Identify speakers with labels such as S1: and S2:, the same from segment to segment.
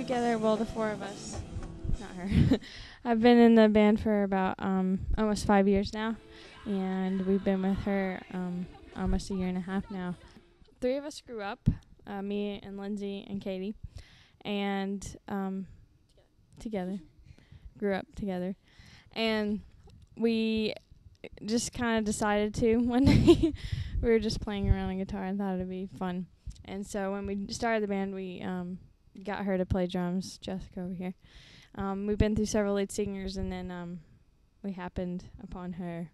S1: together, well, the four of us, not her. I've been in the band for about almost 5 years now, and we've been with her almost a year and a half now. 3 of us grew up, me and Lindsay and Katie, and grew up together. And we just kind of decided to one day. We were just playing around on guitar and thought it'd be fun. And so when we started the band, we got her to play drums, Jessica over here. We've been through several lead singers, and then we happened upon her,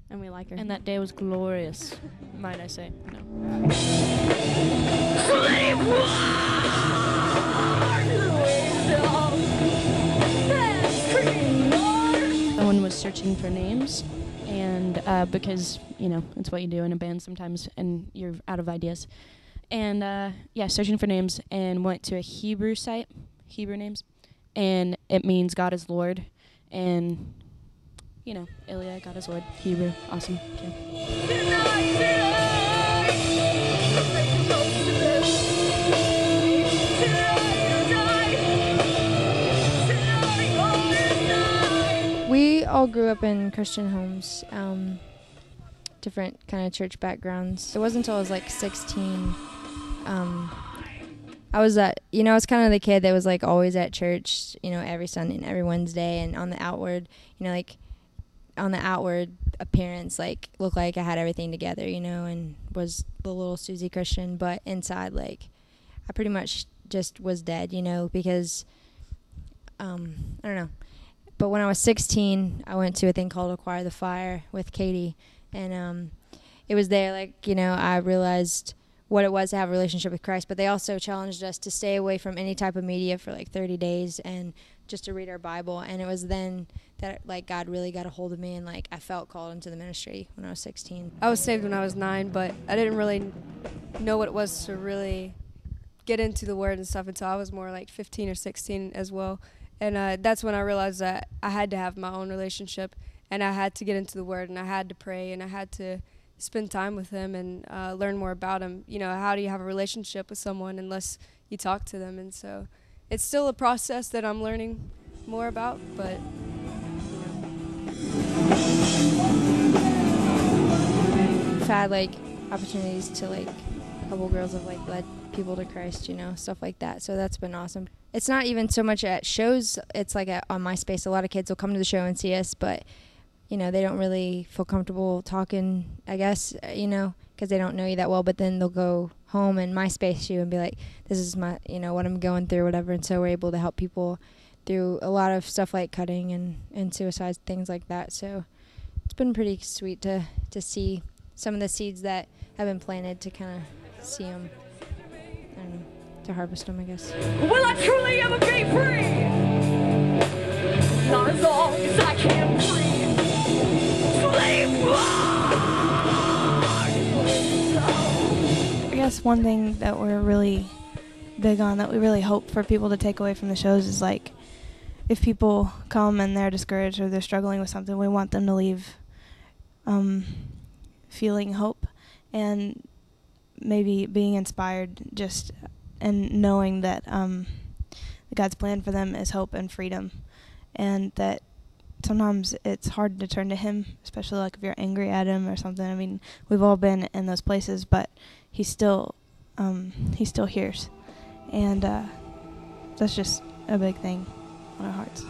S1: and we like her.
S2: And that day was glorious, might I say. No. Someone was searching for names, and because, you know, it's what you do in a band sometimes, and you're out of ideas. And, searching for names, and went to a Hebrew site, Hebrew names, and it means God is Lord, and, you know, Ilia, God is Lord, Hebrew, awesome. Okay.
S3: We all grew up in Christian homes, different kind of church backgrounds. It wasn't until I was like 16, I was I was kind of the kid that was like always at church, you know, every Sunday and every Wednesday, and on the outward, you know, like on the outward appearance, like looked like I had everything together, you know, and was the little Susie Christian, but inside, like, I pretty much just was dead, you know, because, I don't know. But when I was 16, I went to a thing called Acquire the Fire with Katie, and it was there, like, you know, I realized what it was to have a relationship with Christ, but they also challenged us to stay away from any type of media for like 30 days and just to read our Bible. And it was then that, like, God really got a hold of me, and like I felt called into the ministry when I was 16.
S4: I was saved when I was 9, but I didn't really know what it was to really get into the Word and stuff until I was more like 15 or 16 as well. And that's when I realized that I had to have my own relationship, and I had to get into the Word, and I had to pray, and I had to spend time with Him and learn more about Him. You know, how do you have a relationship with someone unless you talk to them? And so it's still a process that I'm learning more about, but, you know.
S3: I've had, like, opportunities to, like, a couple girls have, like, led people to Christ, you know, stuff like that. So that's been awesome. It's not even so much at shows. It's like on MySpace. A lot of kids will come to the show and see us, but, you know, they don't really feel comfortable talking, I guess, you know, because they don't know you that well. But then they'll go home and MySpace you and be like, this is my, you know, what I'm going through, whatever. And so we're able to help people through a lot of stuff like cutting and suicide, things like that. So it's been pretty sweet to see some of the seeds that have been planted, to kind of see them, I don't know, to harvest them, I guess.
S5: Will I truly ever be free? Not as long as I can breathe.
S6: I guess one thing that we're really big on, that we really hope for people to take away from the shows, is like, if people come and they're discouraged or they're struggling with something, we want them to leave feeling hope and maybe being inspired, just and knowing that God's plan for them is hope and freedom, and that sometimes it's hard to turn to Him, especially like if you're angry at Him or something. I mean, we've all been in those places, but He still hears, and that's just a big thing on our hearts.